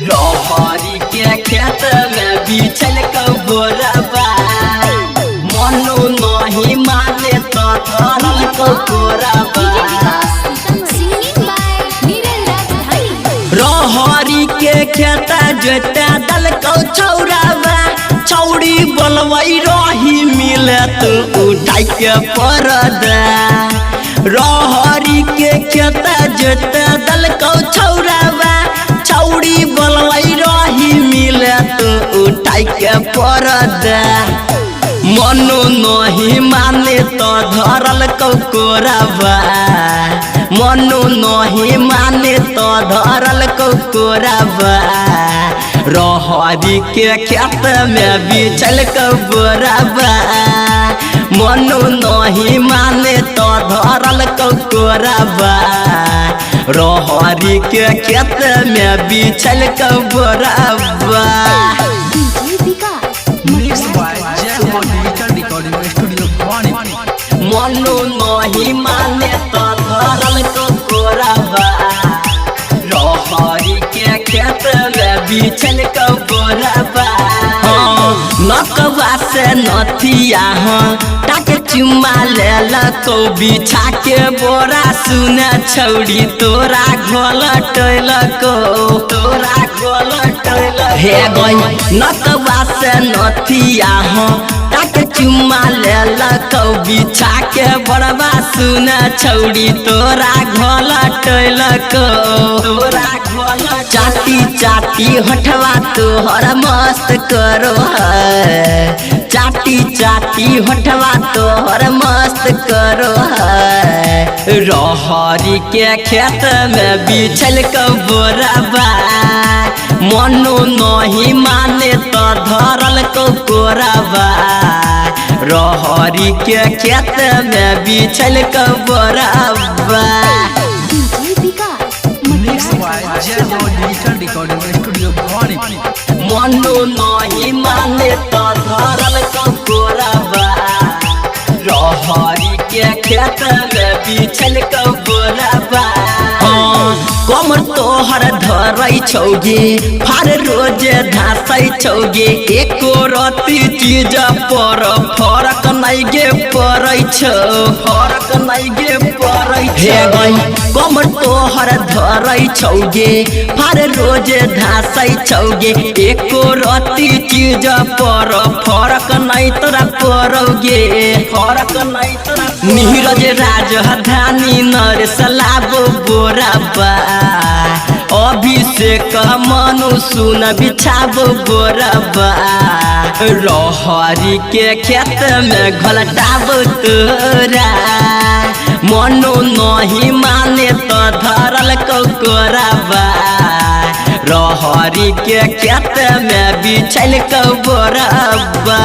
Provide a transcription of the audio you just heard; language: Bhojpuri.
रहरी के खेत में बिछल कबोरबा मनो नहीं माने तो धरल कबोरबा रहरी के खेत जोता दल को छौराबा छौड़ी बोलवई रही मिले तो उठाई के परदा रहरी के खेत जोता दल को छौराबा छौड़ी बोलवई रही मिले तो उठाई के परदा मनो नहीं माने तो धरल कोराबा मनो नहीं माने तो धरल कोराबा रहरी के खेत में बिछल कबोरबा मनो नहीं माने तो धरल कोराबा रहरी के खेत में बिछल कबोरबा मनो नहीं माने तो धरल कोराबा रहरी के खेत में बिछल कबोरबा नकवा से नथिया टाके चुम्मा लेल को बिछा के बोरा सुने छौड़ी तोरा घोलटल को तोरा घोलटल हे गई नकवा से नथिया टाके चुम्मा लेल को बिछा के बड़वा सुने छौड़ी तोरा घोलटल को तोरा घोल चाटी चाटी हटवा तोहर मस्त करो है चाटी चाटी हटवा तोहर मस्त करो है रहरी के खेत में बिछल कबोरबा मनो नहीं माने तो धरल कोराबा रहरी के खेत में बिछल कबोरबा मनो नहीं माने तो धरल कोराबा रहरी के खेत में बिछल कबोरबा कमर तोहर धरई छौगे फार रोज धासई छौगे एको रति चीज पर फरक नहीं गे पड़ै छौ फरक नहीं गे पड़ै हे गई कमर तोहर धरई छौगे फार रोज धासई छौगे एको रति चीज पर फरक नहीं तोरा पड़ोगे फरक नहीं तोरा नीरज राजधानी नरेश लाबो बोराबा अभिषेक मनु सुन बिछाबो बोरबा रहरी के खेत में घोलटाबो तोरा मनो नहीं माने तो धरल कोराबा रहरी के खेत में बिछल कबोरबा।